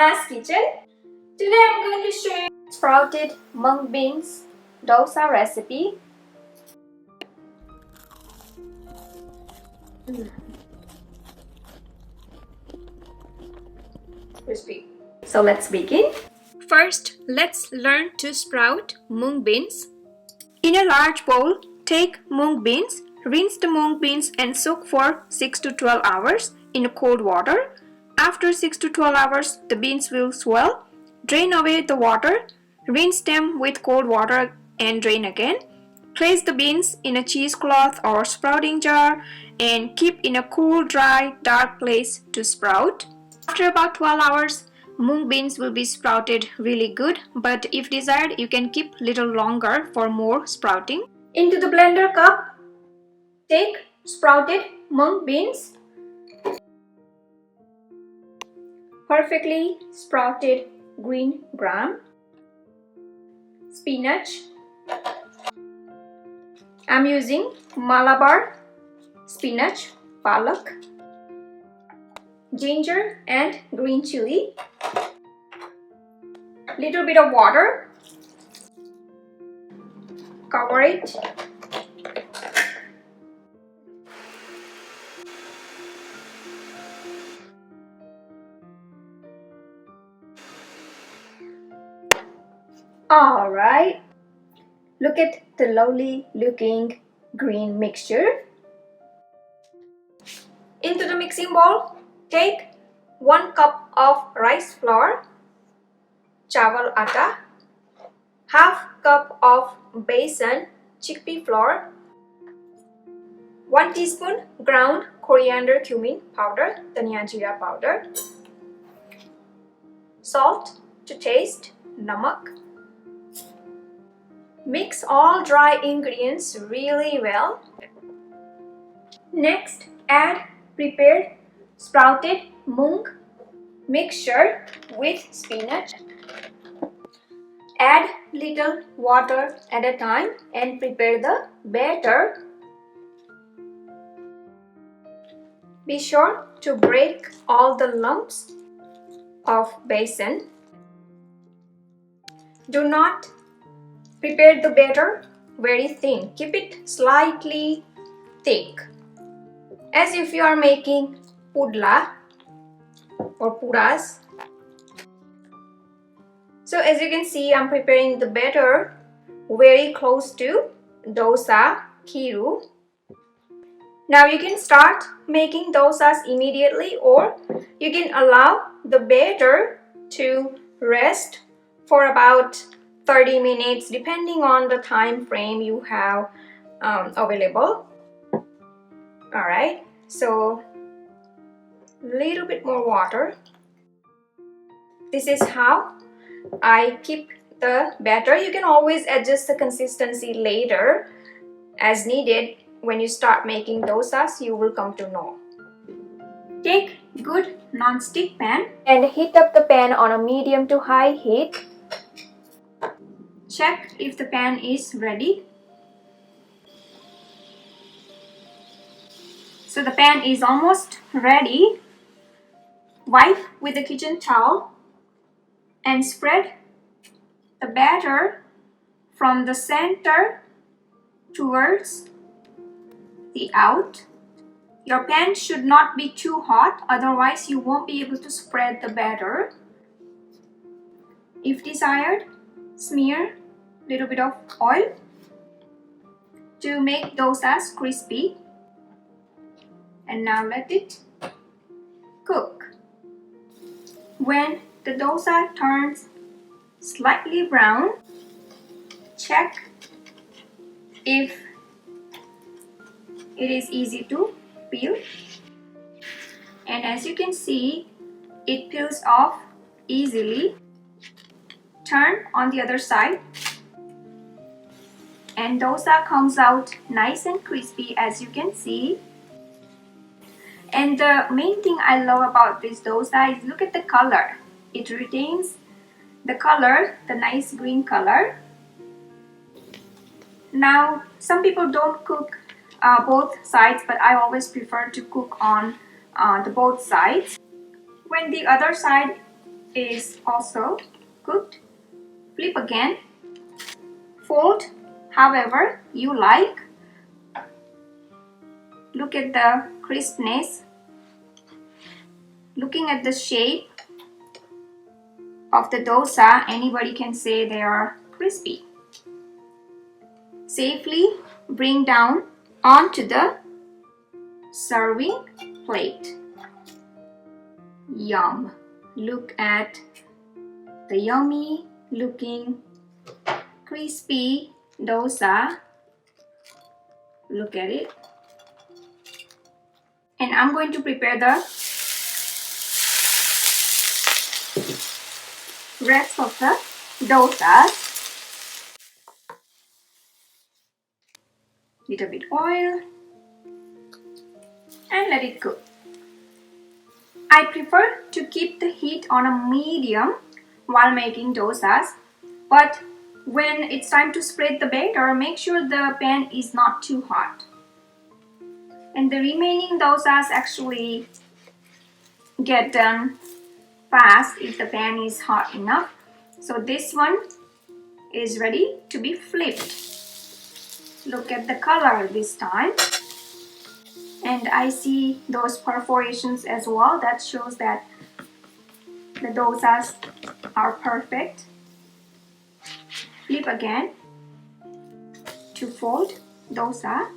Anna's Kitchen. Today I'm going to show you sprouted mung beans dosa recipe. Crispy. So let's begin. First, let's learn to sprout mung beans. In a large bowl, take mung beans, rinse the mung beans and soak for 6 to 12 hours in cold water. After 6 to 12 hours, the beans will swell. Drain away the water, rinse them with cold water and drain again. Place the beans in a cheesecloth or sprouting jar and keep in a cool, dry, dark place to sprout. After about 12 hours, mung beans will be sprouted really good, but if desired, you can keep little longer for more sprouting. Into the blender cup, take sprouted mung beans, perfectly sprouted green gram, spinach. I'm using Malabar spinach, palak, ginger and green chili, little bit of water, cover it, alright, look at the lovely looking green mixture. Into the mixing bowl, take 1 cup of rice flour, chawal atta, half cup of besan chickpea flour, 1 teaspoon ground coriander cumin powder, dhania jeera powder, salt to taste, namak. Mix all dry ingredients really well. Next, add prepared sprouted mung mixture with spinach. Add little water at a time and prepare the batter. Be sure to break all the lumps of besan. Do not prepare the batter very thin. Keep it slightly thick, as if you are making pudla or puras. So as you can see, I'm preparing the batter very close to dosa khiru. Now you can start making dosas immediately, or you can allow the batter to rest for about 30 minutes depending on the time frame you have available. Alright, so little bit more water. This is how I keep the batter. You can always adjust the consistency later as needed. When you start making dosas, you will come to know. Take good non-stick pan and heat up the pan on a medium to high heat. Check if the pan is ready. So the pan is almost ready. Wipe with a kitchen towel and spread the batter from the center towards the out. Your pan should not be too hot, otherwise you won't be able to spread the batter. If desired, smear a little bit of oil to make dosas crispy. And now let it cook. When the dosa turns slightly brown, check if it is easy to peel. And as you can see, it peels off easily. Turn on the other side. And dosa comes out nice and crispy, as you can see. And the main thing I love about this dosa is look at the color. It retains the color, the nice green color. Now, some people don't cook both sides, but I always prefer to cook on the both sides. When the other side is also cooked. Flip again. Fold however you like. Look at the crispness. Looking at the shape of the dosa, anybody can say they are crispy. Safely bring down onto the serving plate. Yum! Look at the yummy looking crispy dosa. Look at it. And I'm going to prepare the rest of the dosas. Little bit oil and let it cook. I prefer to keep the heat on a medium while making dosas, but when it's time to spread the batter, make sure the pan is not too hot. And the remaining dosas actually get done fast if the pan is hot enough. So this one is ready to be flipped. Look at the color this time. And I see those perforations as well. That shows that the dosas are perfect. Flip again to fold dosa.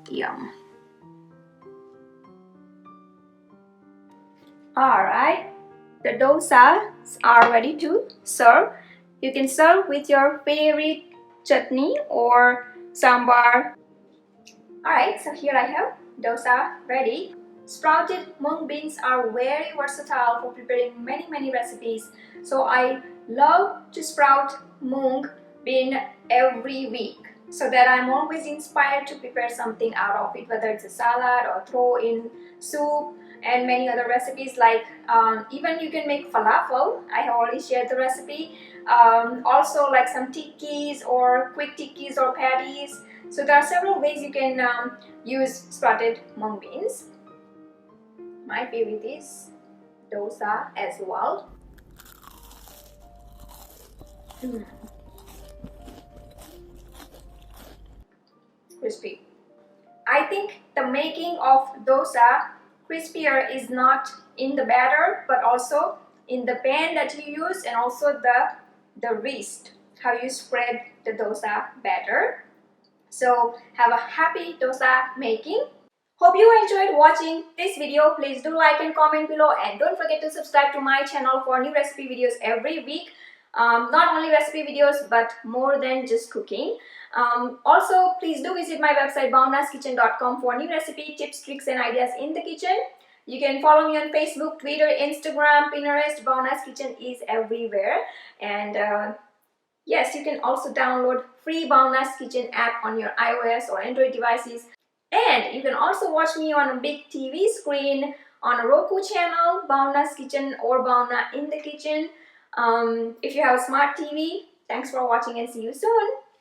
Yum. Alright, the dosas are ready to serve. You can serve with your favorite chutney or sambar. Alright, so here I have dosa ready. Sprouted mung beans are very versatile for preparing many recipes. So I love to sprout mung bean every week, so that I'm always inspired to prepare something out of it, whether it's a salad or throw in soup and many other recipes, like even you can make falafel. I have already shared the recipe. Also like some tikkis or quick tikkis or patties. So there are several ways you can use sprouted mung beans. My favorite is dosa as well. Crispy. I think the making of dosa crispier is not in the batter, but also in the pan that you use, and also the wrist, how you spread the dosa batter. So have a happy dosa making. Hope you enjoyed watching this video. Please do like and comment below, and don't forget to subscribe to my channel for new recipe videos every week. Not only recipe videos, but more than just cooking. Also, please do visit my website bhavnaskitchen.com for new recipe tips, tricks and ideas in the kitchen. You can follow me on Facebook, Twitter, Instagram, Pinterest. Bhavna's Kitchen is everywhere. And yes, you can also download free Bhavna's Kitchen app on your iOS or Android devices. And you can also watch me on a big TV screen on a Roku channel, Bhavna's Kitchen or Bhavna in the Kitchen. If you have a smart TV, thanks for watching and see you soon.